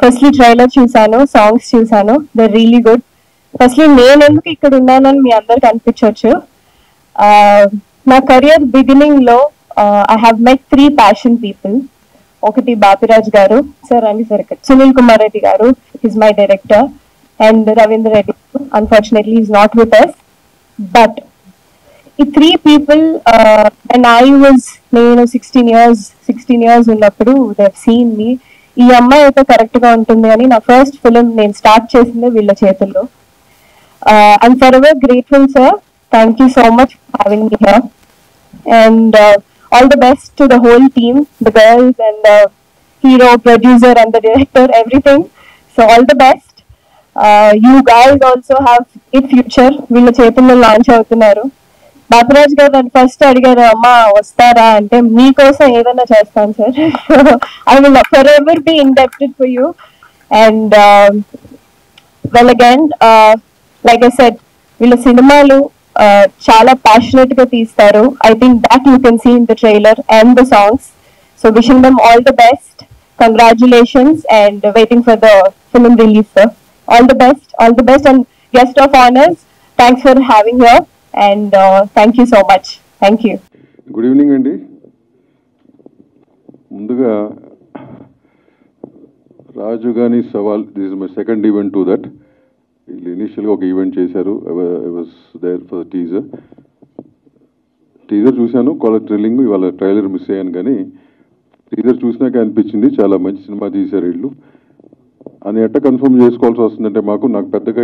Firstly trailer చూసాను, songs చూసాను, they really good. Firstly నేను ఎందుకు ఇక్కడ ఉన్నానని మీ అందరికి అనిపించవచ్చు. నా కెరియర్ బిగినింగ్ లో I have met 3 passion people. ఒకటి బాపిరాజ్ గారు సార్ అండి, సార్ సునీల్ కుమార్ రెడ్డి గారు, is my director, and Ravindra Reddy. Unfortunately is not with us. But ఈ 3 పీపుల్ అండ్ ఐ వాజ్, నేను 16 years ఉన్నప్పుడు దే హావ్ సీన్ మీ. ఈ అమ్మాయి అయితే కరెక్ట్ గా ఉంటుంది అని నా ఫస్ట్ ఫిలిం నేను స్టార్ట్ చేసిందే వీళ్ళ చేతుల్లో. I'm for ever grateful sir. Thank you so much for having me here. And all the best to the whole team, the girls and the hero, producer and the director, everything. So all the best. You guys also have a future. వీళ్ళ చేతుల్లో launch అవుతున్నారు. బాపిరాజ్ గారు నన్ను first అడిగారు, అమ్మా వస్తారా అంటే, మీకోసం ఏదైనా చేస్తాను sir. I will forever be indebted for you. And well again, like I said, వీళ్ళ సినిమాలు చాలా ప్యాషనెట్ గా తీస్తారు. I think that you can see in the trailer and the songs. So wishing them all the best, congratulations, and waiting for the film release sir. All the best and guest of honours, thanks for having here and thank you so much. Thank you. Good evening అండి. ముందుగా Raju Gani Savaal, this is my second event to that. వీళ్ళు ఇనీషియల్గా ఒక event చేశారు, I was there for teaser చూశాను, college thrilling. ఇవాళ trailer miss అయ్యాను, కానీ టీజర్ చూసినాక అనిపించింది చాలా మంచి సినిమా తీశారు వీళ్ళు అని. ఎట్ట కన్ఫర్మ్ చేసుకోవాల్సి వస్తుందంటే, నాకు పెద్దగా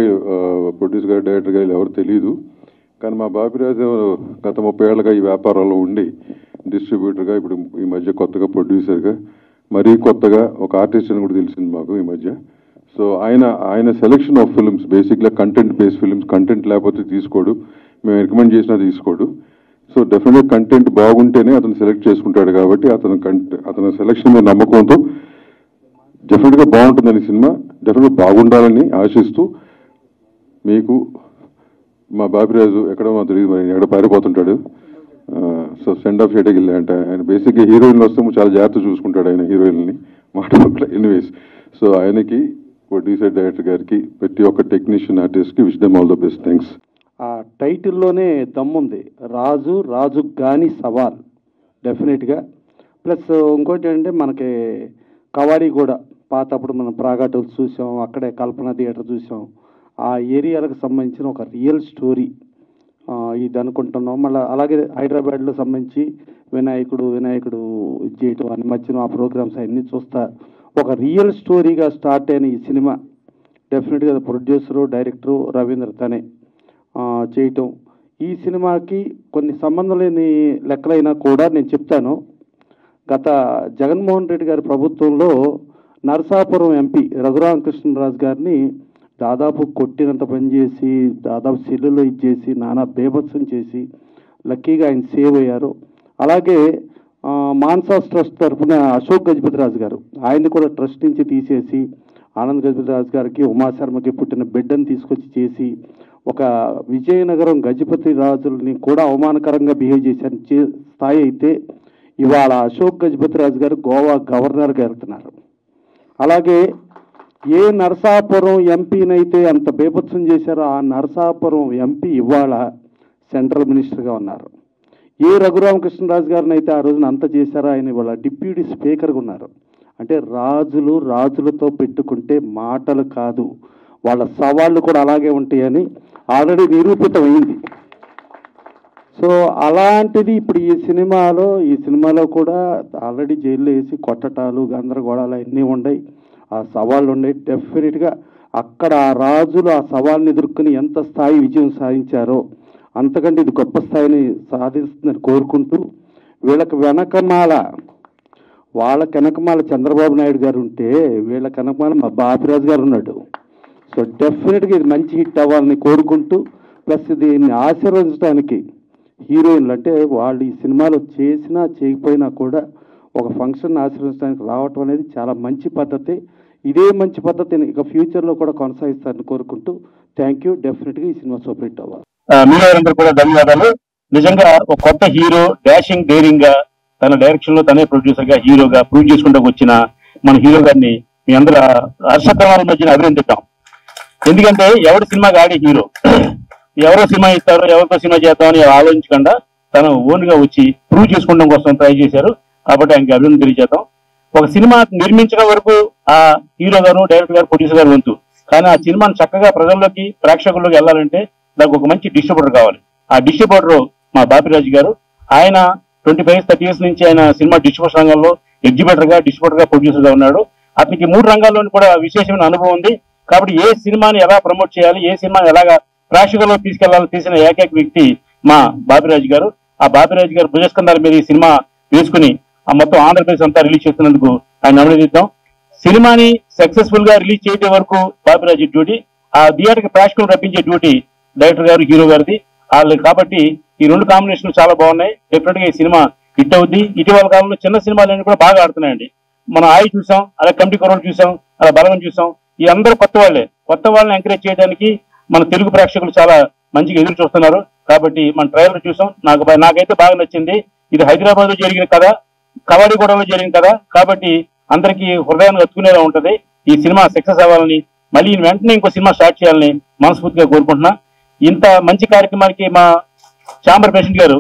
ప్రొడ్యూసర్ గారు, డైరెక్టర్ గారు ఎవరు తెలియదు, కానీ మా బాపిరాజు గత 30 ఏళ్ళగా ఈ వ్యాపారంలో ఉండి డిస్ట్రిబ్యూటర్గా, ఇప్పుడు ఈ మధ్య కొత్తగా ప్రొడ్యూసర్గా, మరీ కొత్తగా ఒక ఆర్టిస్ట్ అని కూడా తెలిసింది మాకు ఈ మధ్య. సో ఆయన సెలెక్షన్ ఆఫ్ ఫిల్మ్స్ బేసిక్గా కంటెంట్ బేస్డ్ ఫిల్మ్స్, కంటెంట్ లేకపోతే తీసుకోడు, మేము రికమెండ్ చేసినా తీసుకోడు. సో డెఫినెట్గా కంటెంట్ బాగుంటేనే అతను సెలెక్ట్ చేసుకుంటాడు. కాబట్టి అతని సెలెక్షన్ మీద నమ్మకంతో డెఫినెట్గా బాగుంటుందని సినిమా, డెఫినెట్గా బాగుండాలని ఆశిస్తూ, మీకు మా బాపిరాజు ఎక్కడో మాకు తెలియదు, మరి ఎక్కడ పారిపోతుంటాడు. సో సెండ్ ఆఫ్ చేయడానికి వెళ్ళా అంటే, ఆయన బేసిక్గా హీరోయిన్లు వస్తే చాలా జాగ్రత్త చూసుకుంటాడు ఆయన హీరోయిన్ని మాట్లాడట్లే. ఎనీవేస్, సో ఆయనకి, ప్రొడ్యూసర్, డైరెక్టర్ గారికి, ప్రతి ఒక్క టెక్నీషియన్, ఆర్టిస్ట్కి wish them all the best. Thanks. ఆ టైటిల్లోనే దమ్ముంది, రాజు గాని సవాల్, డెఫినెట్గా. ప్లస్ ఇంకోటి ఏంటంటే, మనకి కవాడి కూడా పాతప్పుడు మనం ప్రాగాటోలు చూసాం, అక్కడే కల్పన థియేటర్ చూసాం. ఆ ఏరియాలకు సంబంధించిన ఒక రియల్ స్టోరీ ఇది అనుకుంటున్నాం. మళ్ళీ అలాగే హైదరాబాద్లో సంబంధించి వినాయకుడు ఇది చేయటం అని మధ్యన ఆ ప్రోగ్రామ్స్ అన్నీ చూస్తా ఒక రియల్ స్టోరీగా స్టార్ట్ అయిన ఈ సినిమా డెఫినెట్గా ప్రొడ్యూసరు, డైరెక్టరు రవీంద్ర తనే చేయటం. ఈ సినిమాకి కొన్ని సంబంధం లేని లెక్కలైనా కూడా నేను చెప్తాను. గత జగన్మోహన్ రెడ్డి గారి ప్రభుత్వంలో నరసాపురం ఎంపీ రఘురామకృష్ణరాజు గారిని దాదాపు కొట్టినంత పనిచేసి, దాదాపు సెల్లులో ఇచ్చేసి, నానా బేభత్సం చేసి లక్కీగా ఆయన సేవ్ అయ్యారు. అలాగే మాన్సాస్ ట్రస్ట్ తరఫున అశోక్ గజపతిరాజు గారు, ఆయన్ని కూడా ట్రస్ట్ నుంచి తీసేసి ఆనంద్ గజపతిరాజు గారికి, ఉమాశర్మకి పుట్టిన బిడ్డను తీసుకొచ్చి చేసి, ఒక విజయనగరం గజపతి రాజుల్ని కూడా అవమానకరంగా బిహేవ్ చేశారు స్థాయి అయితే, ఇవాళ అశోక్ గజపతిరాజు గారు గోవా గవర్నర్గా వెళ్తున్నారు. అలాగే ఏ నరసాపురం ఎంపీనైతే అంత బేభత్సం చేశారో ఆ నరసాపురం ఎంపీ ఇవాళ సెంట్రల్ మినిస్టర్గా ఉన్నారు. ఏ రఘురామకృష్ణరాజు గారిని అయితే ఆ రోజున అంత చేశారో ఆయన ఇవాళ డిప్యూటీ స్పీకర్గా ఉన్నారు. అంటే రాజులతో పెట్టుకుంటే మాటలు కాదు, వాళ్ళ సవాళ్ళు కూడా అలాగే ఉంటాయని ఆల్రెడీ నిరూపితమైంది. సో అలాంటిది ఇప్పుడు ఈ సినిమాలో కూడా ఆల్రెడీ జైల్లో వేసి కొట్టటాలు, గందరగోళాలు అన్నీ ఉన్నాయి, ఆ సవాళ్ళు ఉన్నాయి. డెఫినెట్గా అక్కడ ఆ రాజులు ఆ సవాళ్ళని ఎదుర్కొని ఎంత స్థాయి విజయం సాధించారో అంతకంటే ఇది గొప్ప స్థాయిని సాధిస్తుందని కోరుకుంటూ, వాళ్ళకి వెనకమాల చంద్రబాబు నాయుడు గారు ఉంటే వీళ్ళకి వెనకమాల మా బాపిరాజు గారు ఉన్నాడు. సో డెఫినెట్గా ఇది మంచి హిట్ అవ్వాలని కోరుకుంటూ, ప్లస్ దీన్ని ఆశీర్వదించడానికి హీరోయిన్లు అంటే వాళ్ళు ఈ సినిమాలో చేసినా చేయకపోయినా కూడా ఒక ఫంక్షన్ ఆశీర్వదించడానికి రావటం అనేది చాలా మంచి పద్ధతి. ఇదే మంచి పద్ధతిని ఇక ఫ్యూచర్లో కూడా కొనసాగిస్తారని కోరుకుంటూ థ్యాంక్ యూ. డెఫినెట్గా ఈ సినిమా సూపర్ హిట్ అవ్వాలి. మీరందరూ కూడా ధన్యవాదాలు. నిజంగా ఒక కొత్త హీరో డేరింగ్ గా తన డైరెక్షన్ లో తనే ప్రొడ్యూసర్ గా హీరోగా ప్రూవ్ చేసుకుంటూ వచ్చిన మన హీరో గారిని మీ అందరూ హర్షధ్వానాల మధ్యన అభినందిద్దాం. ఎందుకంటే ఎవరి సినిమాకి ఆడే హీరో, ఎవరో సినిమా ఇస్తారో ఎవరితో సినిమా చేద్దామని ఆలోచించకుండా తను ఓన్ గా వచ్చి ప్రూవ్ చేసుకోవడం కోసం ట్రై చేశారు. కాబట్టి ఆయనకి అభినందన తెలియజేద్దాం. ఒక సినిమా నిర్మించడం వరకు ఆ హీరో గారు, డైరెక్టర్ గారు, ప్రొడ్యూసర్ గారు వంతు. కానీ ఆ సినిమాను చక్కగా ప్రజల్లోకి, ప్రేక్షకుల్లోకి వెళ్ళాలంటే దానికి ఒక మంచి డిస్ట్రిబ్యూటర్ కావాలి. ఆ డిస్ట్రిబ్యూటర్ మా బాపిరాజు గారు. ఆయన 25-30 years నుంచి ఆయన సినిమా డిస్ట్రిబ్యూషన్ రంగంలో ఎగ్జిబిటర్ గా, డిస్ట్రిబ్యూటర్ గా, ప్రొడ్యూసర్ గా ఉన్నాడు. అతనికి 3 రంగాల్లోని కూడా విశేషమైన అనుభవం ఉంది. కాబట్టి ఏ సినిమాని ఎలా ప్రమోట్ చేయాలి, ఏ సినిమాని ఎలాగా ప్రేక్షకుల్లో తీసుకెళ్లాలని తీసిన ఏకైక వ్యక్తి మా బాపిరాజు గారు. ఆ బాపిరాజు గారు భుజస్కంధాల మీద ఈ సినిమా వేసుకుని ఆ మొత్తం ఆంధ్రప్రదేశ్ అంతా రిలీజ్ చేస్తున్నందుకు ఆయన అభినందిద్దాం. సినిమాని సక్సెస్ఫుల్ గా రిలీజ్ చేయడం వరకు బాపిరాజు డ్యూటీ, ఆ థియేటర్కి ప్రేక్షకులు రప్పించే డ్యూటీ డైరెక్టర్ గారు, హీరో గారిది. వాళ్ళు కాబట్టి ఈ 2 కాంబినేషన్లు చాలా బాగున్నాయి. డెఫినెట్ గా ఈ సినిమా హిట్ అవుద్ది. ఇటీవల కాలంలో చిన్న సినిమాలన్నీ కూడా బాగా ఆడుతున్నాయండి. మనం ఆయి చూసాం, అలా కమిటీ కొరలు చూసాం, అలా బలగం చూసాం. ఈ అందరూ కొత్త వాళ్ళే. కొత్త వాళ్ళని ఎంకరేజ్ చేయడానికి మన తెలుగు ప్రేక్షకులు చాలా మంచిగా ఎదురు చూస్తున్నారు. కాబట్టి మన ట్రైలర్ చూసాం, నాకైతే బాగా నచ్చింది. ఇది హైదరాబాద్ లో జరిగిన కథ, కవాడిగూడలో జరిగిన కథ. కాబట్టి అందరికీ హృదయాన్ని హత్తుకునేలా ఉంటది. ఈ సినిమా సక్సెస్ అవ్వాలని, మళ్ళీ వెంటనే ఇంకో సినిమా స్టార్ట్ చేయాలని మనస్ఫూర్తిగా కోరుకుంటున్నా. ఇంత మంచి కార్యక్రమానికి మా చాంబర్ ప్రెసిడెంట్ గారు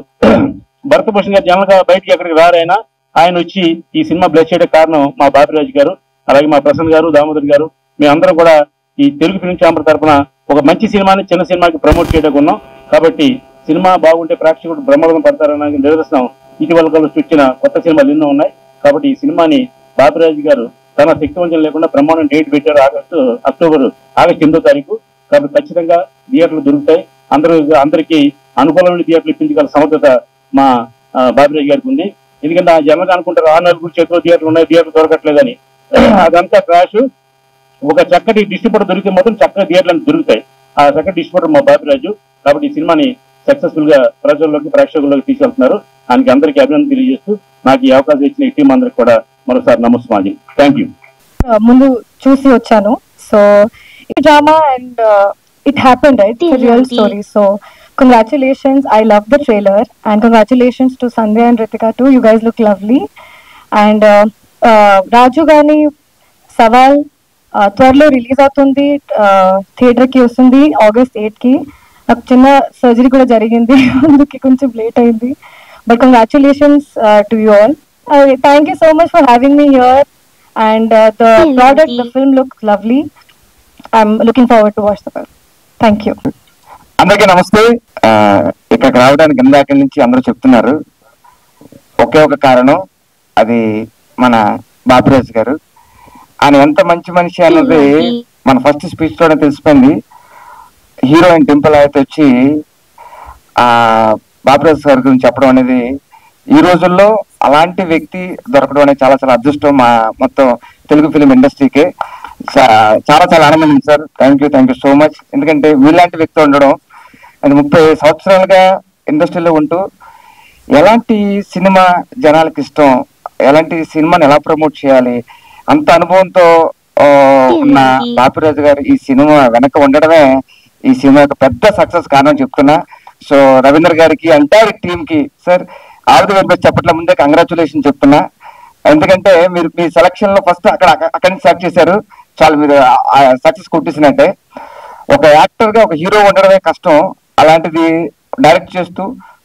భరతభూషణ్ గారు జనరల్ గా బయటికి ఎక్కడికి రారైనా ఆయన వచ్చి ఈ సినిమా బ్లెస్ చేయడం కారణం మా బాపిరాజు గారు, అలాగే మా ప్రసన్న గారు, దామోదర్ గారు. మేమందరం కూడా ఈ తెలుగు ఫిల్మ్ ఛాంబర్ తరఫున ఒక మంచి సినిమాని చిన్న సినిమాకి ప్రమోట్ చేయడం ఉన్నాం. కాబట్టి సినిమా బాగుంటే ప్రేక్షకుడు బ్రహ్మరథం పడతారని నిదర్శనం ఇటీవల కాలంలో వచ్చిన కొత్త సినిమాలు ఎన్నో ఉన్నాయి. కాబట్టి ఈ సినిమాని బాపిరాజు గారు తన శక్తివంచన లేకుండా బ్రహ్మాండం డేట్ పెట్టారు. అక్టోబర్ 8వ తారీఖు. కాబట్టి ఖచ్చితంగా థియేటర్లు దొరుకుతాయి. అందరికీ అనుకూలమైన థియేటర్లు ఇప్పించగల సమర్థత మా బాపిరాజు గారికి ఉంది. ఎందుకంటే ఆ జనంగా అనుకుంటారు 6 చేతిలో థియేటర్లు ఉన్నాయి, థియేటర్లు దొరకట్లేదని. అదంతా క్రాష్. ఒక చక్కటి డిస్ట్రిబ్యూటర్ దొరికితే మాత్రం చక్కటి థియేటర్లు దొరుకుతాయి. ఆ చక్కటి డిస్ట్రిబ్యూటర్ మా బాపిరాజు. కాబట్టి ఈ సినిమాని సక్సెస్ఫుల్ గా ప్రజల్లోకి, ప్రేక్షకుల్లోకి తీసుకెళ్తున్నారు. ఆయనకి అందరికీ అభినందన తెలియజేస్తూ నాకు ఈ అవకాశం ఇచ్చిన ఈ టీం అందరికి కూడా మరోసారి నమస్కారం. Thank you. ముందు చూసి వచ్చాను. సో ఈ drama and it happened, right? It's a real story. So congratulations, I love the trailer, and congratulations to Sandhya and Ritika too. You guys look lovely. And Raju Gani Sawal త్వరలో release అవుతుంది, theatre కి వస్తుంది August 8 కి. నాకు చిన్న surgery కూడా జరిగింది, అందుకే కొంచెం లేట్ అయింది. But congratulations to you all. Thank you so much for having me here. And the product, the film looks lovely. I'm looking forward to watch the film. Thank you. అందరికీ నమస్తే. ఇక్కడికి రావడానికి ఇందాక నుంచి అందరూ చెప్తున్నారు, ఒకే ఒక కారణం, అది మన బాపిరాజు గారు. ఆయన ఎంత మంచి మనిషి అన్నది మన ఫస్ట్ స్పీచ్ లోనే తెలిసిపోయింది. హీరోయిన్ డింపుల్ అయితే వచ్చి ఆ బాపిరాజు గారి గురించి చెప్పడం అనేది, ఈ రోజుల్లో అలాంటి వ్యక్తి దొరకడం అనేది చాలా చాలా అదృష్టం మా మొత్తం తెలుగు ఫిలిం ఇండస్ట్రీకే. చాలా చాలా ఆనందం sir. Thank you so much. ఎందుకంటే వీళ్ళంటి వ్యక్తి ఉండడం, అది 30 సంవత్సరాలుగా ఇండస్ట్రీలో ఉంటూ ఎలాంటి సినిమా జనాలకు ఇష్టం, ఎలాంటి సినిమాని ఎలా ప్రమోట్ చేయాలి, అంత అనుభవంతో ఉన్న బాపిరాజు గారు ఈ సినిమా వెనక ఉండడమే ఈ సినిమా యొక్క పెద్ద సక్సెస్ కారణం చెప్తున్నా. సో రవీంద్ర గారికి, ఎంటైర్ టీమ్ కి sir all the very best చెప్పట్ల ముందే కంగ్రాచులేషన్ చెప్తున్నా. ఎందుకంటే మీరు మీ సెలక్షన్ లో ఫస్ట్ అక్కడి నుంచి స్టార్ట్ చేశారు, చాలా మీరు సక్సెస్ కొట్టేసినట్టే. ఒక యాక్టర్ గా ఒక హీరో ఉండడమే కష్టం, అలాంటిది డైరెక్ట్ చేస్తూ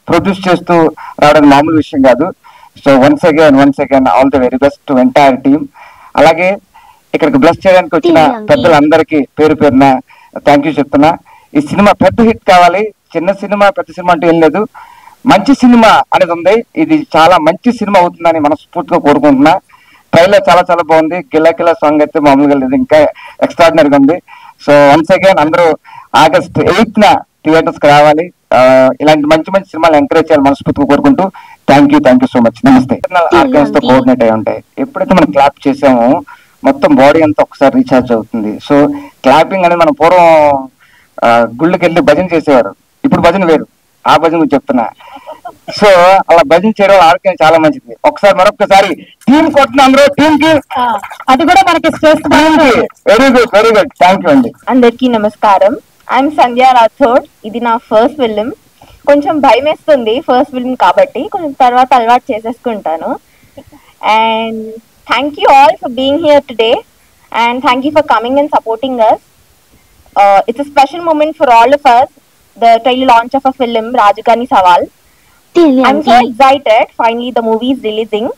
ప్రొడ్యూస్ చేస్తూ రావడం మామూలు విషయం కాదు. So once again all the very best to entire team. అలాగే ఇక్కడికి బ్లెస్ చేయడానికి వచ్చిన పెద్దలందరికీ పేరు పేరున థ్యాంక్ యూ చెప్తున్నా. ఈ సినిమా పెద్ద హిట్ కావాలి. చిన్న సినిమా పెద్ద సినిమా అంటే ఏం లేదు, మంచి సినిమా అనేది ఉంది. ఇది చాలా మంచి సినిమా అవుతుందని మనస్ఫూర్తిగా కోరుకుంటున్నా. ట్రైలర్ చాలా చాలా బాగుంది. కిలా సాంగ్ అయితే మామూలుగా లేదు, ఇంకా ఎక్స్ట్రాడినరీగా ఉంది. సో వన్స్ అగైన్ అందరూ August 8న థియేటర్స్ కి రావాలి. ఇలాంటి మంచి మంచి సినిమాలు ఎంకరేజ్ చేయాలి మనస్ఫూర్తిగా కోరుకుంటూ థ్యాంక్ యూ సో మచ్. నమస్తే. ఆర్గన్స్ తో కోఆర్డినేట్ అయి ఉంటాయి. ఎప్పుడైతే మనం క్లాప్ చేసామో మొత్తం బాడీ అంతా ఒకసారి రీఛార్జ్ అవుతుంది. సో క్లాపింగ్ అనేది మనం పూర్వం గుళ్ళకి వెళ్ళి భజన చేసేవారు, ఇప్పుడు భజన వేరు. ఆ భజన గురించి చెప్తున్నా. సో అలా భజన చేయడం ఆరోగ్యం చాలా మంచిది. ఒకసారి మరొకసారి టీమ్ కొట్టిన అందరూ టీమ్ కి, అది కూడా మనకి వెరీ గుడ్ థ్యాంక్ యూ అండి. అందరికీ నమస్కారం. ఐఎమ్ సంధ్య రాథోడ్. ఇది నా ఫస్ట్ ఫిల్మ్. కొంచెం భయం వేస్తుంది ఫస్ట్ ఫిల్మ్ కాబట్టి, కొంచెం తర్వాత అలవాటు చేసేసుకుంటాను. And thank you all for being here today. and thank you for coming and supporting us. It's a special moment for all of us, the trailer launch of a film, Raju Gani Sawal. I'm so excited. Finally, the movie is releasing.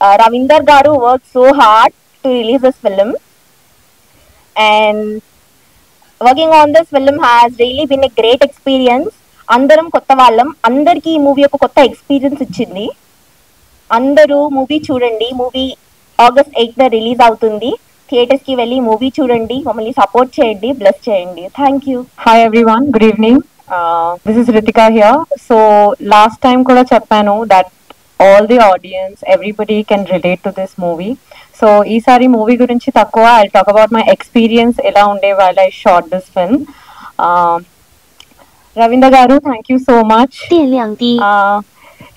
Ravinder Garu worked so hard to release this film, and working on this film has really been a great experience. అందరం కొత్త వాళ్ళం, అందరికీ ఈ movie ఒక కొత్త experience ఇచ్చింది. అందరూ movie చూడండి. మూవీ August 8th రిలీజ్ అవుతుంది. థియేటర్స్ కి వెళ్ళి మూవీ చూడండి, మమ్మల్ని సపోర్ట్ చేయండి, బ్లెస్ చేయండి. Thank you. Hi everyone, good evening. This is Ritika here. So last time kuda cheppanu that all the audience, everybody can relate to this movie. So ఈసారి movie గురించి తక్కువ, I'll talk about my experience ఎలా ఉండే while I shot this film. Ravinder Garu, thank you so much.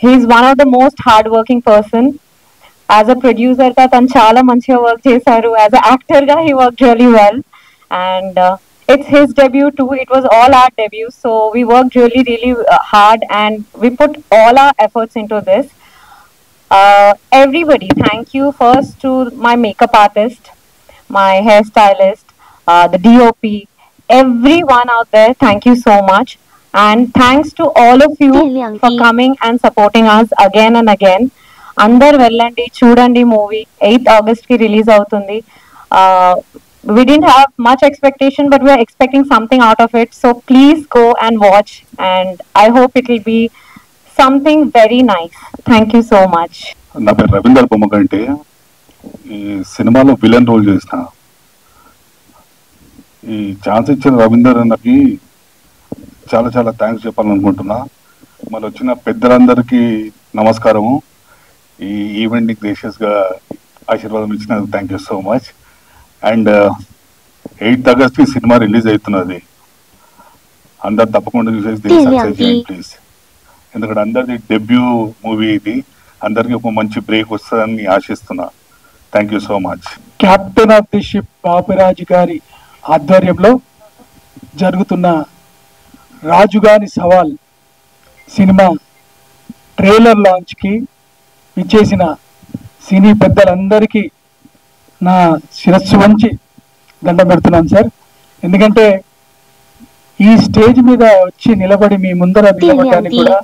He is one of the most hard-working person. As a producer గా తను చాలా మంచిగా work చేశారు. As an actor గా he worked really well, and it's his debut too. It was all our debut, so we worked really hard and we put all our efforts into this. Everybody, thank you first to my makeup artist, my hairstylist, the DOP, everyone out there. Thank you so much, and thanks to all of you for coming and supporting us again and again. అందరు వెళ్ళండి, చూడండి. Movie 8th August కి release అవుతుంది. We didn't have much expectation, but we are expecting something out of it. So please go and watch, and I hope it will be something very nice. Thank you so much. నా పేరు రవీందర్ బొమ్మకంటే, ఈ సినిమాలో villain role చేసిన. ఈ chance ఇచ్చిన రవీందర్ అన్నకి చాలా చాలా థ్యాంక్స్ చెప్పాలనుకుంటున్నా. మళ్ళీ వచ్చిన పెద్దలందరికీ నమస్కారము. ఈ ఈవెంట్ని గ్రేషియస్గా ఆశీర్వాదం ఇచ్చినందుకు thank you so much. And 8th August cinema release అవుతున్నది. అందరు తప్పకుండా చూసేసి దీన్ని సక్సెస్ చేయండి ప్లీజ్. ఎందుకంటే అందరిది డెబ్యూ మూవీ ఇది. అందరికి ఒక మంచి బ్రేక్ వస్తుందని ఆశిస్తున్నా. Thank you so much. Captain of the ship Bapiraju గారి ఆధ్వర్యంలో జరుగుతున్న రాజుగాని సవాల్ సినిమా ట్రైలర్ లాంచ్కి ఇచ్చేసిన సినీ పెద్దలందరికీ నా శిరస్సు వంచి దండం పెడుతున్నాను సార్. ఎందుకంటే ఈ స్టేజ్ మీద వచ్చి నిలబడి మీ ముందర నిలబడడానికి కూడా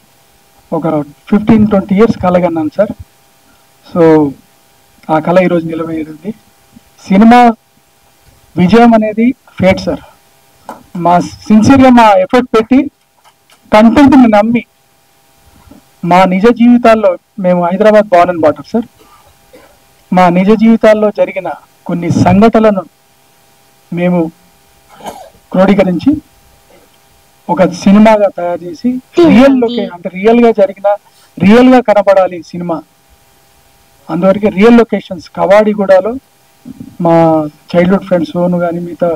ఒక 15-20 years కలగన్నాను సార్. సో ఆ కళ ఈరోజు నిలబడింది. సినిమా విజయం అనేది ఫేట్ సార్. మా సిన్సియర్గా మా ఎఫర్ట్ పెట్టి కంటెంట్ని నమ్మి మా నిజ జీవితాల్లో, మేము Hyderabad born and bottom sir, మా నిజ జీవితాల్లో జరిగిన కొన్ని సంఘటనలను మేము క్రోడీకరించి ఒక సినిమాగా తయారు చేసి రియల్గా జరిగిన, రియల్గా కనపడాలి సినిమా. అందువరకు రియల్ లొకేషన్స్ కవాడిగూడలో మా చైల్డ్హుడ్ ఫ్రెండ్స్ సోను కానీ మిగతా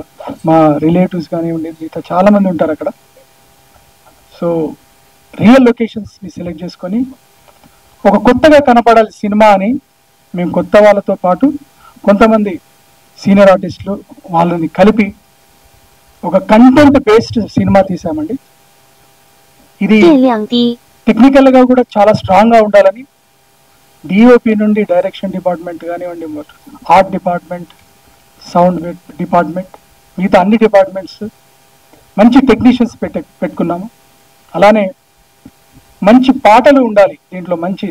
మా రిలేటివ్స్ కానివ్వండి, మిగతా చాలామంది ఉంటారు అక్కడ. సో రియల్ లొకేషన్స్ని సెలెక్ట్ చేసుకొని ఒక కొత్తగా కనపడాలి సినిమా అని మేము కొత్త వాళ్ళతో పాటు కొంతమంది సీనియర్ ఆర్టిస్టులు వాళ్ళని కలిపి ఒక కంటెంట్ బేస్డ్ సినిమా తీసామండి. ఇది టెక్నికల్గా కూడా చాలా స్ట్రాంగ్గా ఉండాలని డిఓపి నుండి డైరెక్షన్ డిపార్ట్మెంట్ కానివ్వండి, ఆర్ట్ డిపార్ట్మెంట్, సౌండ్ డిపార్ట్మెంట్, మిగతా అన్ని డిపార్ట్మెంట్స్ మంచి టెక్నీషియన్స్ పెట్టుకున్నాము. అలానే మంచి పాటలు ఉండాలి దీంట్లో. మంచి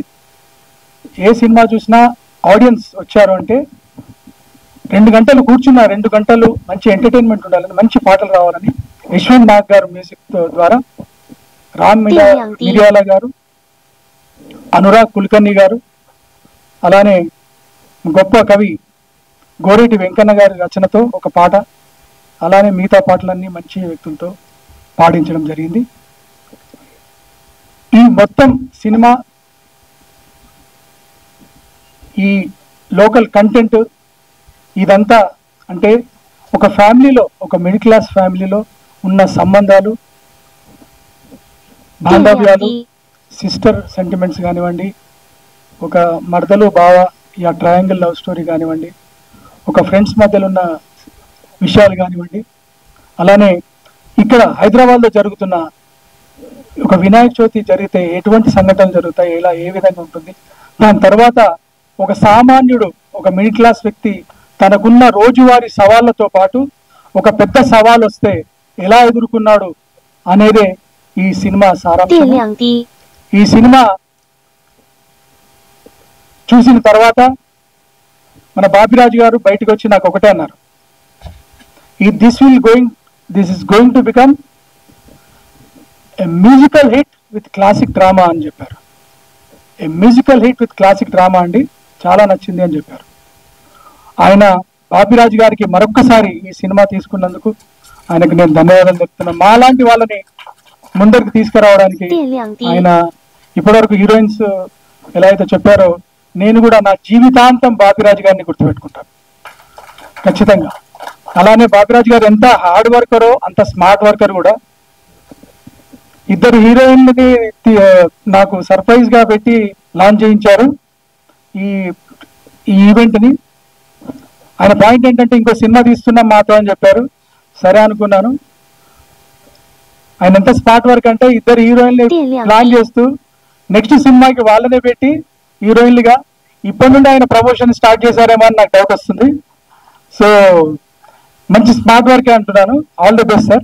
ఏ సినిమా చూసినా ఆడియన్స్ వచ్చారు అంటే 2 గంటలు కూర్చున్న 2 గంటలు మంచి ఎంటర్టైన్మెంట్ ఉండాలని, మంచి పాటలు రావాలని యశ్వంత్ నాగ్ గారు మ్యూజిక్ ద్వారా, రామ్ మిరియాల గారు, అనురాగ్ కుల్కర్ణి గారు, అలానే గొప్ప కవి గోరేటి వెంకన్న గారి రచనతో ఒక పాట, అలానే మిగతా పాటలన్నీ మంచి వ్యక్తులతో పాడించడం జరిగింది. ఈ మొత్తం సినిమా ఈ లోకల్ కంటెంట్ ఇదంతా అంటే ఒక ఫ్యామిలీలో, ఒక మిడిల్ క్లాస్ ఫ్యామిలీలో ఉన్న సంబంధాలు, బాంధవ్యాలు, సిస్టర్ సెంటిమెంట్స్ కానివ్వండి, ఒక మరదలు బావ ఈ ట్రయాంగిల్ లవ్ స్టోరీ కానివ్వండి, ఒక ఫ్రెండ్స్ మధ్యలో ఉన్న విషయాలు కానివ్వండి, అలానే ఇక్కడ హైదరాబాద్లో జరుగుతున్న ఒక వినాయక చవితి జరిగితే ఎటువంటి సంఘటనలు జరుగుతాయి, ఎలా ఏ విధంగా ఉంటుంది, దాని తర్వాత ఒక సామాన్యుడు, ఒక మిడిల్ క్లాస్ వ్యక్తి తనకున్న రోజువారీ సవాళ్లతో పాటు ఒక పెద్ద సవాల్ వస్తే ఎలా ఎదుర్కొన్నాడు అనేదే ఈ సినిమా సారాంశం. ఈ సినిమా చూసిన తర్వాత మన బాపిరాజు గారు బయటకు వచ్చి నాకు ఒకటే అన్నారు, this is going to become a musical hit with classic drama అని చెప్పారు. ఏ musical hit with classic drama అండి, చాలా నచ్చింది అని చెప్పారు. ఆయన బాపిరాజు గారికి మరొక్కసారి ఈ సినిమా తీసుకున్నందుకు ఆయనకు నేను ధన్యవాదాలు చెప్తున్నాను. మాలాంటి వాళ్ళని ముందరికి తీసుకురావడానికి ఆయన ఇప్పటివరకు హీరోయిన్స్ ఎలా అయితే చెప్పారో నేను కూడా నా జీవితాంతం బాపిరాజు గారిని గుర్తుపెట్టుకుంటాను ఖచ్చితంగా. అలానే బాపిరాజు గారు ఎంత హార్డ్ వర్కరో అంత స్మార్ట్ వర్కర్ కూడా. ఇద్దరు హీరోయిన్లని నాకు సర్ప్రైజ్ గా పెట్టి లాంచ్ చేయించారు ఈ ఈవెంట్ ని. ఆయన పాయింట్ ఏంటంటే ఇంకో సినిమా తీస్తున్నాం మాతో అని చెప్పారు. సరే అనుకున్నాను. ఆయన ఎంత స్మార్ట్ వర్క్ అంటే ఇద్దరు హీరోయిన్లు ప్లాన్ చేస్తూ నెక్స్ట్ సినిమాకి వాళ్ళనే పెట్టి హీరోయిన్లుగా ఇప్పటి నుండి ఆయన ప్రమోషన్ స్టార్ట్ చేశారేమో అని నాకు డౌట్ వస్తుంది. సో మంచి స్మార్ట్ వర్కే అంటున్నాను. All the best sir.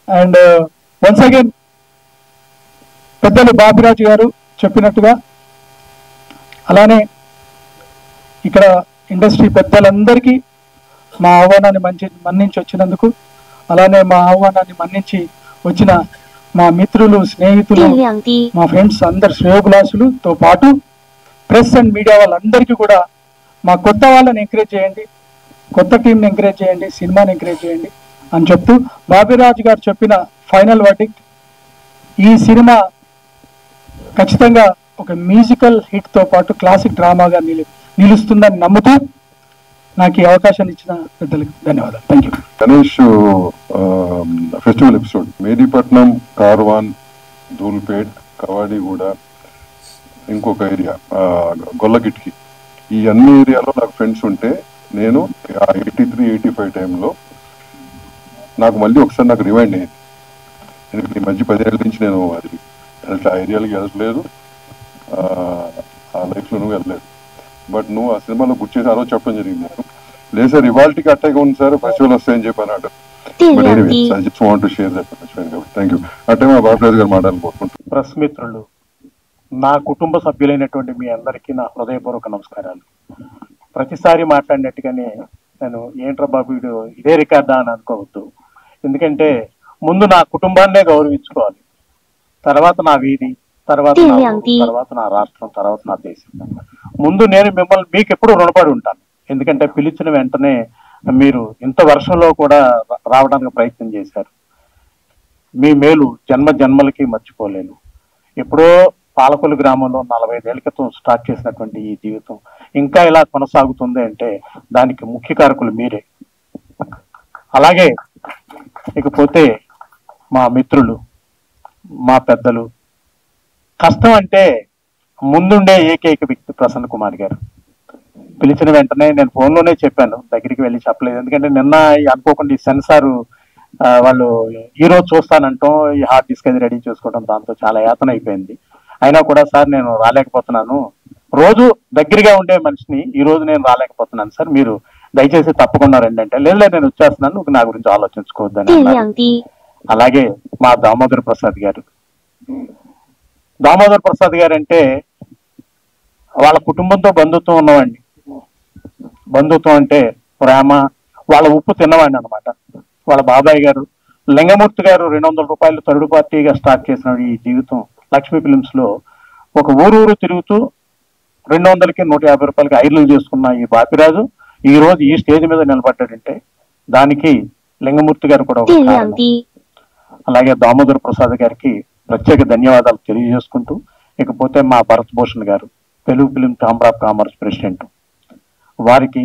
And once again పెద్దలు బాపిరాజు గారు చెప్పినట్టుగా అలానే ఇక్కడ ఇండస్ట్రీ పెద్దలందరికీ మా ఆహ్వానాన్ని మన్నించి వచ్చినందుకు, అలానే మా ఆహ్వానాన్ని మన్నించి వచ్చిన మా మిత్రులు, స్నేహితులు, మా ఫ్రెండ్స్ అందరు శ్రేయోభిలాషులతో పాటు ప్రెస్ అండ్ మీడియా వాళ్ళందరికీ కూడా మా కొత్త వాళ్ళని ఎంకరేజ్ చేయండి, కొత్త టీంని ఎంకరేజ్ చేయండి, సినిమాని ఎంకరేజ్ చేయండి అని చెప్తూ బాపిరాజు గారు చెప్పిన ఫైనల్ వర్డిక్ట్, ఈ సినిమా ఖచ్చితంగా ఒక మ్యూజికల్ హిట్ తో పాటు క్లాసిక్ డ్రామాగా నిలుస్తుందని నమ్ముతూ నాకు ఈ అవకాశాన్ని ఇచ్చిన పెద్దలకు ధన్యవాదాలు. Thank you. Ganesh festival episode Mehdipatnam, Karwan, Dhoolpet, Kavadiguda, ఇంకొక ఏరియా గొల్లగిట్కి, ఈ అన్ని ఏరియాలో నాకు ఫ్రెండ్స్ ఉంటే నేను 83-85 టైంలో నాకు మళ్ళీ ఒకసారి నాకు రిమైండ్ అయ్యింది. ఎందుకంటే ఈ మధ్య 10 ఏళ్ళ నుంచి నేను అది ఆ ఏరియాలకి వెళ్ళలేదు, ఆ లైఫ్లో వెళ్ళలేదు. బట్ నువ్వు ఆ సినిమాలో గుర్తు చేసి ఆ రోజు చెప్పడం జరిగింది. లేదు సార్ ఇవాళకి అట్టాగే ఉంది సార్, ఫెస్టివల్ వస్తాయని చెప్పి అన్నాడు. But anyway I just want to share that కాబట్టి థ్యాంక్ యూ. అంటే మా బాబురాజు గారు మాట్లాడుకుంటున్నాను. ప్రెస్ మిత్రులు, నా కుటుంబ సభ్యులైనటువంటి మీ అందరికీ నా హృదయపూర్వక నమస్కారాలు. ప్రతిసారి మాట్లాడినట్టుగానే నేను ఏంట్రా బాబు వీడు ఇదే రికార్డా అని అనుకోవద్దు. ఎందుకంటే ముందు నా కుటుంబాన్నే గౌరవించుకోవాలి, తర్వాత నా వీధి, తర్వాత తర్వాత నా రాష్ట్రం, తర్వాత నా దేశం. ముందు నేను మిమ్మల్ని మీకు ఎప్పుడు రుణపడి ఉంటాను. ఎందుకంటే పిలిచిన వెంటనే మీరు ఇంత వర్షంలో కూడా రావడానికి ప్రయత్నం చేశారు. మీ మేలు జన్మ జన్మలకి మర్చిపోలేను. ఎప్పుడో పాలకొల్లు గ్రామంలో 45 ఏళ్ల క్రితం స్టార్ట్ చేసినటువంటి ఈ జీవితం ఇంకా ఇలా కొనసాగుతుంది అంటే దానికి ముఖ్య కారకులు మీరే. అలాగే ఇకపోతే మా మిత్రులు, మా పెద్దలు, కష్టం అంటే ముందుండే ఏకైక వ్యక్తి ప్రసన్న కుమార్ గారు. పిలిచిన వెంటనే నేను ఫోన్లోనే చెప్పాను, దగ్గరికి వెళ్ళి చెప్పలేదు. ఎందుకంటే నిన్న అనుకోకుండా ఈ సెన్సార్ వాళ్ళు ఈ రోజు చూస్తానంటాం, ఈ హార్డ్ డిస్క్ అది రెడీ చేసుకోవడం, దాంతో చాలా యాతన అయిపోయింది. అయినా కూడా సార్ నేను రాలేకపోతున్నాను, రోజు దగ్గరగా ఉండే మనిషిని ఈ రోజు నేను రాలేకపోతున్నాను సార్, మీరు దయచేసి తప్పకుండా రండి అంటే, లేదు నేను వచ్చేస్తున్నాను, నువ్వు నా గురించి ఆలోచించుకోవద్దని. అలాగే మా దామోదర్ ప్రసాద్ గారు. దామోదర్ ప్రసాద్ గారు అంటే వాళ్ళ కుటుంబంతో బంధుత్వం ఉన్నవాడిని. బంధుత్వం అంటే ప్రేమ, వాళ్ళ ఉప్పు తిన్నవాడిని అనమాట. వాళ్ళ బాబాయ్ గారు లింగమూర్తి గారు 200 రూపాయలు థర్డ్ పార్టీగా స్టార్ట్ చేసిన ఈ జీవితం లక్ష్మీ ఫిలిమ్స్ లో ఒక ఊరు తిరుగుతూ 200కి 150 రూపాయలకి ఐర్లు చేసుకున్న ఈ బాపిరాజు ఈ రోజు ఈ స్టేజ్ మీద నిలబడ్డాడంటే దానికి లింగమూర్తి గారు కూడా ఒక కారణం. అలాగే దామోదర్ ప్రసాద్ గారికి ప్రత్యేక ధన్యవాదాలు తెలియజేసుకుంటూ, ఇకపోతే మా భరత్ భూషణ్ గారు Telugu film chamber of commerce president, వారికి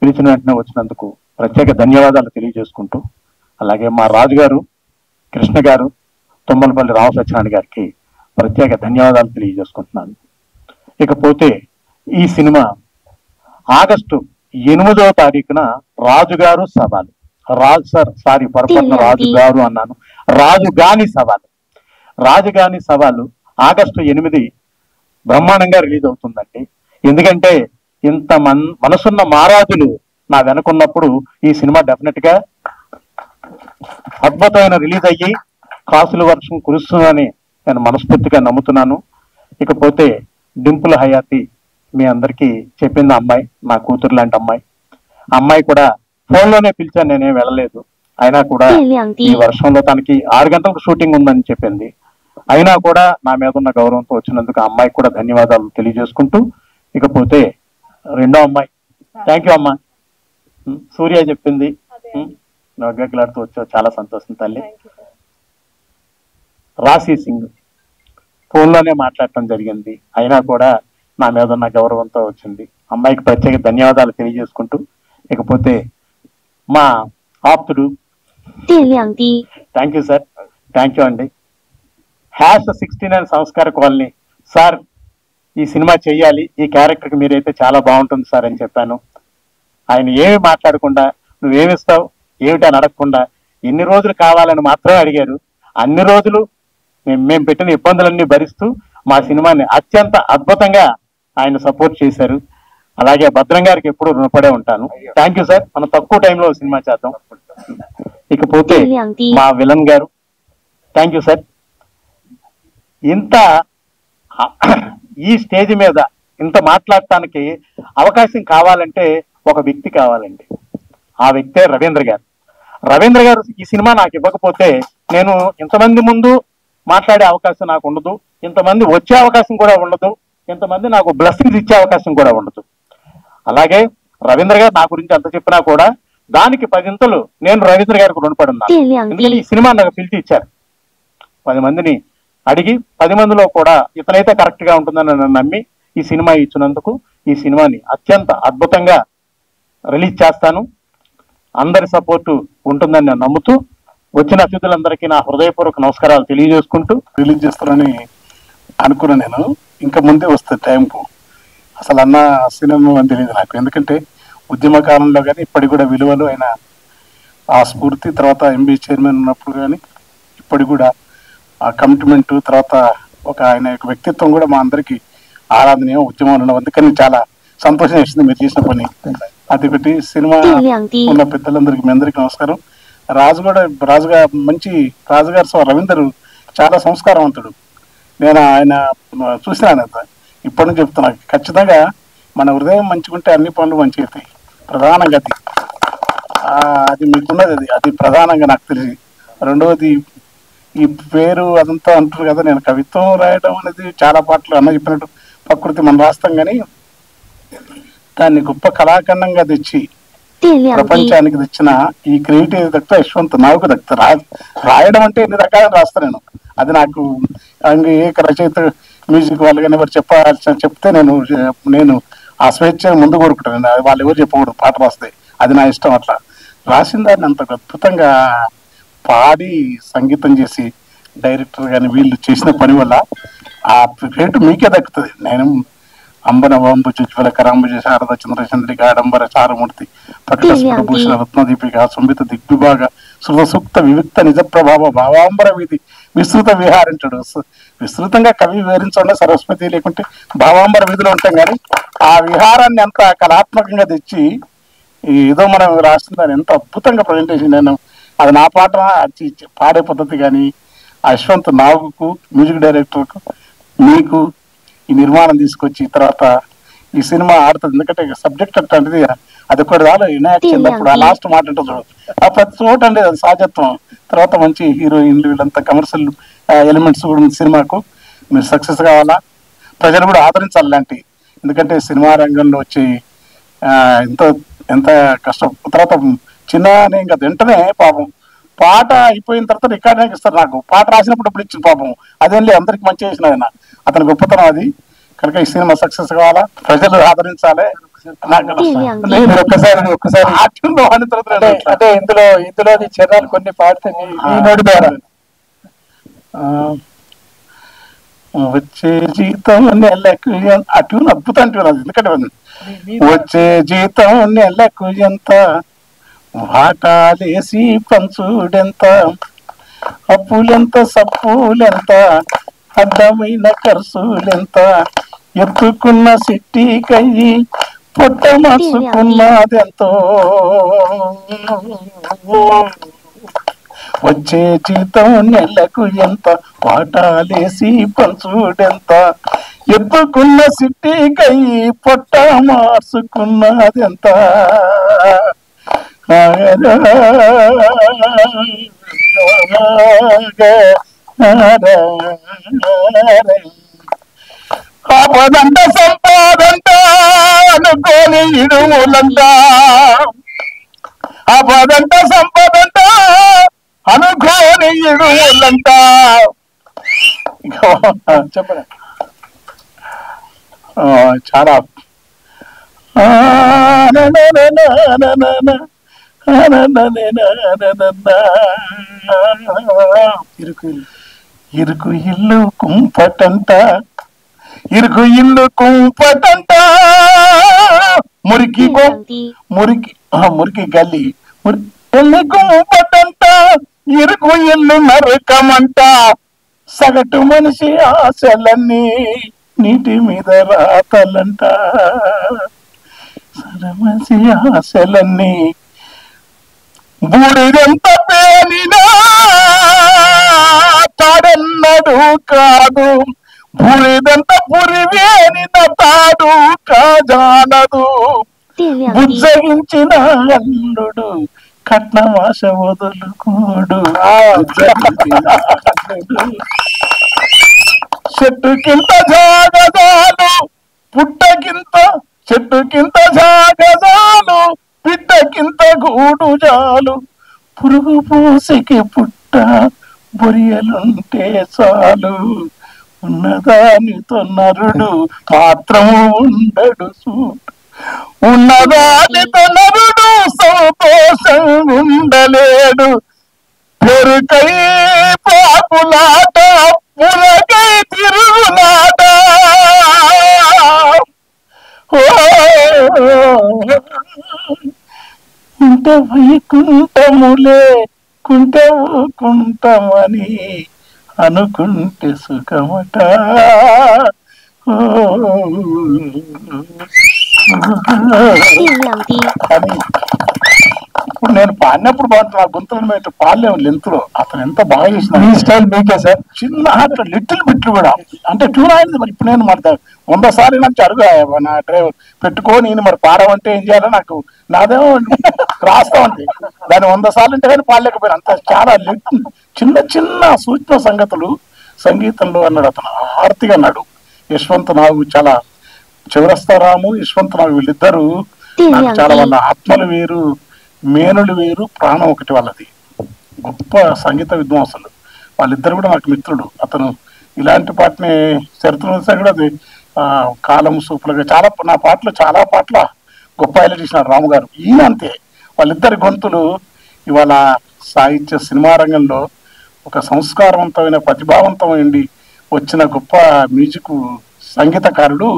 పిలిచిన వెంటనే వచ్చినందుకు ప్రత్యేక ధన్యవాదాలు తెలియజేసుకుంటూ, అలాగే మా రాజు గారు, కృష్ణ గారు, తుమ్మలపల్లి రామ సత్యనారాయణ గారికి ప్రత్యేక ధన్యవాదాలు తెలియజేసుకుంటున్నాను. ఇకపోతే ఈ సినిమా ఆగస్టు 8వ తారీఖున రాజుగారు సవాలు, పొరపాటున రాజు గారు అన్నాను, రాజుగాని సవాలు. రాజుగాని సవాలు ఆగస్టు 8 బ్రహ్మాండంగా రిలీజ్ అవుతుందండి. ఎందుకంటే ఇంత మనసున్న మహారాజులు నా వెనకున్నప్పుడు ఈ సినిమా డెఫినెట్ గా అద్భుతమైన రిలీజ్ అయ్యి కాసుల వర్షం కురుస్తుందని నేను మనస్ఫూర్తిగా నమ్ముతున్నాను. ఇకపోతే డింపుల్ హయాతి మీ అందరికీ చెప్పింది అమ్మాయి, నా కూతురు లాంటి అమ్మాయి. అమ్మాయి కూడా ఫోన్లోనే పిలిచాను, నేనేం వెళ్ళలేదు. అయినా కూడా ఈ వర్షంలో తనకి 6 గంటలకు షూటింగ్ ఉందని చెప్పింది. అయినా కూడా నా మీద ఉన్న గౌరవంతో వచ్చినందుకు ఆ అమ్మాయికి కూడా ధన్యవాదాలు తెలియజేసుకుంటూ, ఇకపోతే రెండో అమ్మాయి, థ్యాంక్ యూ అమ్మా. సూర్య చెప్పింది, నవ్వులాడుతూ వచ్చావు, చాలా సంతోషం తల్లి. రాశి సింగ్ ఫోన్లోనే మాట్లాడటం జరిగింది, అయినా కూడా నా మీద ఉన్న గౌరవంతో వచ్చింది. అమ్మాయికి ప్రత్యేక ధన్యవాదాలు తెలియజేసుకుంటూ, ఇకపోతే మా ఆప్తుడు, thank you sir, thank you అండి. #69 సంస్కార కాలనీ సార్, ఈ సినిమా చెయ్యాలి, ఈ క్యారెక్టర్కి మీరైతే చాలా బాగుంటుంది సార్ అని చెప్పాను. ఆయన ఏమి మాట్లాడకుండా నువ్వేమిస్తావు ఏమిటి అని అడగకుండా ఎన్ని రోజులు కావాలని మాత్రమే అడిగారు. అన్ని రోజులు మేము పెట్టిన ఇబ్బందులన్నీ భరిస్తూ మా సినిమాని అత్యంత అద్భుతంగా ఆయన సపోర్ట్ చేశారు. అలాగే భద్రం గారికి ఎప్పుడు రుణపడే ఉంటాను. థ్యాంక్ యూ సార్, మనం తక్కువ టైంలో సినిమా చేద్దాం. ఇకపోతే మా విలన్ గారు, థ్యాంక్ యూ సార్. ఇంత ఈ స్టేజ్ మీద ఇంత మాట్లాడటానికి అవకాశం కావాలంటే ఒక వ్యక్తి కావాలండి. ఆ వ్యక్తే రవీంద్ర గారు. రవీంద్ర గారు ఈ సినిమా నాకు ఇవ్వకపోతే నేను ఇంతమంది ముందు మాట్లాడే అవకాశం నాకు ఉండదు, ఇంతమంది వచ్చే అవకాశం కూడా ఉండదు, ఇంతమంది నాకు బ్లెస్సింగ్స్ ఇచ్చే అవకాశం కూడా ఉండదు. అలాగే రవీంద్ర గారు నా గురించి ఎంత చెప్పినా కూడా దానికి 10 నేను రవీంద్ర గారికి రుణపడి ఉన్నాను. ఎందుకంటే ఈ సినిమా నాకు పిలిచి ఇచ్చారు. 10 మందిని అడిగి 10 మందిలో కూడా ఇతనైతే కరెక్ట్ గా ఉంటుందని నన్ను నమ్మి ఈ సినిమా ఇచ్చినందుకు ఈ సినిమాని అత్యంత అద్భుతంగా రిలీజ్ చేస్తాను. అందరి సపోర్టు ఉంటుందని నేను నమ్ముతూ వచ్చిన అతిథులందరికీ నా హృదయపూర్వక నమస్కారాలు తెలియజేసుకుంటూ, రిలీజ్ చేస్తానని అనుకున్నా. నేను ఇంకా ముందే వస్తే టైంకు అసలు అన్న సినిమా అని తెలియదు నాకు. ఎందుకంటే ఉద్యమ కాలంలో కానీ ఇప్పటికి కూడా విలువలు అయిన ఆ స్ఫూర్తి, తర్వాత ఎంబీ చైర్మన్ ఉన్నప్పుడు కానీ ఇప్పటికి కూడా ఆ కమిట్మెంట్, తర్వాత ఒక ఆయన యొక్క వ్యక్తిత్వం కూడా మా అందరికీ ఆరాధనీయం. ఉద్యమంలో ఉన్న అందుకని చాలా సంతోషం వేసింది మీరు చేసిన పని. అదొకటి. సినిమా ఉన్న పెద్దలందరికీ మీ అందరికీ నమస్కారం. రాజుగారు సో రవీందర్ చాలా సంస్కారవంతుడు. నేను ఆయన చూసినాను, ఇప్పటి నుంచి చెప్తున్నా. ఖచ్చితంగా మన హృదయం మంచిగుంటే అన్ని పనులు మంచిగా అవుతాయి. ప్రధానంగా అది మీకున్నది, అది ప్రధానంగా నాకు తెలిసి. రెండవది ఈ పేరు అదంతా అంటారు కదా, నేను కవిత్వం రాయడం అనేది చాలా పాటలు అన్న చెప్పినట్టు ప్రకృతి మనం రాస్తాం, కానీ దాన్ని గొప్ప కళాఖండంగా తెచ్చి ప్రపంచానికి తెచ్చిన ఈ క్రియేటివ్ దక్తా యశ్వంత్ నాకు దక్తా. రాయడం అంటే ఎన్ని రకాలు రాస్తాను నేను. అది నాకు ఏ రచయిత మ్యూజిక్ వాళ్ళు కానీ ఎవరు చెప్తే నేను ఆ స్వేచ్ఛ ముందు కోరుకుంటాను. వాళ్ళు ఎవరు చెప్పకూడదు పాట రాస్తే, అది నా ఇష్టం. అట్లా రాసిన దాన్ని అంత అద్భుతంగా పాడి సంగీతం చేసి డైరెక్టర్ కానీ వీళ్ళు చేసిన పని వల్ల ఆ క్రెడిట్ మీకే దక్కుతుంది. నేను అంబనవాంబు జ్వల కరాంబుజ శారద చంద్రచంద్రిక ఆడంబర చారమూర్తి ప్రకట భూషణ రత్నదీపిక సంబిత దిగ్విభాగ శృత సూక్త వివిక్త నిజ ప్రభావ భావాంబర వీధి విస్తృత విహారించడు. విస్తృతంగా కవి వివరించండి సరస్వతి, లేకుంటే భావాంబర వీధిలో ఉంటాం. కానీ ఆ విహారాన్ని ఎంత కళాత్మకంగా తెచ్చి ఏదో మనం రాసిన దాన్ని ఎంత అద్భుతంగా ప్రజెంటేషన్. నేను అది నా పాట పాడే పద్ధతి కానీ యశ్వంత్ నాగుకు, మ్యూజిక్ డైరెక్టర్కు, మీకు ఈ నిర్మాణం తీసుకొచ్చి తర్వాత ఈ సినిమా ఆడుతుంది. ఎందుకంటే సబ్జెక్ట్ అట్లాంటిది, అది ఒకటి రాలేదు వినాయక్ చిన్నప్పుడు ఆ లాస్ట్ మాట ఉంటుంది చూడు, ఆ ప్రతి చోట అండి అది సహజత్వం. తర్వాత మంచి హీరోయిన్లు వీళ్ళంతా కమర్షియల్ ఎలిమెంట్స్ కూడా ఉంది సినిమాకు. మీరు సక్సెస్ కావాలా, ప్రజలు కూడా ఆదరించాలి లాంటి. ఎందుకంటే సినిమా రంగంలో వచ్చి ఎంత కష్టం. తర్వాత చిన్ననే ఇంకా వెంటనే పాపం పాట అయిపోయిన తర్వాత రికార్డింగ్ ఇస్తారు. నాకు పాట రాసినప్పుడు ఇప్పుడు ఇచ్చిన పాపం అదేం లేదు, అందరికి మంచి చేసిన ఆయన, అతని గొప్పతనం అది. కనుక ఈ సినిమా సక్సెస్ కావాలా, ప్రజలు ఆదరించాలి. ఒక్కసారి అంటే ఇందులో చరణాలు కొన్ని పాడితే నోటి ద్వారా వచ్చే జీతం నెలకు ఆ ట్యూన్ అద్భుతం ట్యూన్ అది. ఎందుకంటే వచ్చే జీతం నెలకు ఎంత, వాటాలేసి పంచుడెంత, అప్పులెంత సప్పులెంత, అడ్డమైన ఖర్చులెంత, ఎత్తుకున్న సిట్టి కయ్యి పొట్ట మసుకున్నదెంతో వచ్చే జీతం నెలకు ఎంత వాటాలేసి పంచుడెంత ఎప్పుకున్న సిట్టికై పొట్ట మార్చుకున్నదెంత ఆపదంట సంపాదంట అనుకోని ఇడుములంట ఆపదంట సంపదంట అనుకోని ఇడుములంట చెప్పండి చాలా ఇరుకు ఇల్లు కుంపటంట ఇరుకు ఇల్లు కుంపటంట మురికి మురికి గల్లి ఇల్లు కుంపటంట ఇరుకు ఇల్లు నరకమంట సగటు మనిషి ఆశలన్నీ నీటి మీద రాతలంట సరమసి ఆశలన్నీ బూడిదెంత పేనినా తాడెన్నడు కాదు బూడిదంత పురివేనిన తాడు కాజానదు బుజ్జగించిన అల్లుడు కట్నమాశ వదులుకోడు చెట్టుకింత జాగజాలు పుట్టకింత చెట్టుకింత జాగజాలు పిట్టకింత గూడు జాలు పురుగు పూసికి పుట్ట బొరియలుంటే చాలు ఉన్నదానితో నరుడు మాత్రము ఉండడు చూడు ఉన్నదానితో నరుడు సంతోషం ఉండలేడు పెరుకై పాపులాట పురకై తిరుగులాట ఇంత వైకుంఠములే కుంటమని అనుకుంటే సుఖమట ఇప్పుడు నేను పాడినప్పుడు బాగుంటుంది ఆ గొంతుల మీద పాడలేము లెంత్లో అతను ఎంత బాగా చేసిన స్టైల్ మీకే సార్ చిన్న లిటిల్ బిట్లు కూడా అంటే ట్యూన్ అయింది మరి ఇప్పుడు నేను మరి 100 సార్లు నాకు అడుగు నా డ్రైవర్ పెట్టుకొని మరి పాడమంటే ఏం చేయాలో నాకు నాదేమో రాస్తా ఉంది దాన్ని 100 సార్లు అంటే కానీ పాడలేకపోయాను అంత చాలా చిన్న చిన్న సూక్ష్మ సంగతులు సంగీతంలో అన్నాడు అతను ఆర్తిగా అన్నాడు యశ్వంత్ నాగు చాలా చివరస్తారాము యశ్వంత్ నాగు వీళ్ళిద్దరు నాకు చాలా వాళ్ళ ఆత్మలు వేరు మేనులు వేరు ప్రాణం ఒకటి వాళ్ళది గొప్ప సంగీత విద్వాంసులు వాళ్ళిద్దరు కూడా నాకు మిత్రుడు అతను ఇలాంటి పాటని చరిత్ర కూడా అది కాలం సూపులుగా చాలా నా పాటలు చాలా పాటల గొప్ప హైలైట్ చేసినారు రాము గారు ఈయన అంతే వాళ్ళిద్దరి గొంతులు ఇవాళ సాహిత్య సినిమా రంగంలో ఒక సంస్కారవంతమైన ప్రతిభావంతమైంది వచ్చిన గొప్ప మ్యూజిక్ సంగీతకారుడు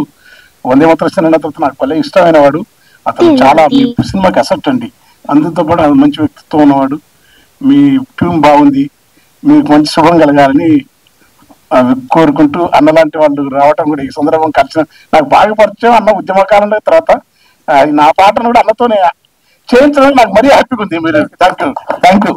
వందేమాతరం సినిమా తర్వాత నాకు భలే ఇష్టమైన వాడు అతను చాలా మీ సినిమాకి అసెప్ట్ అండి అందుతో కూడా మంచి వ్యక్తిత్వం ఉన్నవాడు మీ ట్యూన్ బాగుంది మీకు మంచి శుభం కలగాలని కోరుకుంటూ అన్నలాంటి వాళ్ళు రావటం కూడా ఈ సందర్భం కలిసిన నాకు బాగా పరిచయం అన్న ఉద్యమకాలంలో తర్వాత నా పాటను కూడా అన్నతోనే చేయించడానికి నాకు మరీ హ్యాపీగా ఉంది మీరు థ్యాంక్ యూ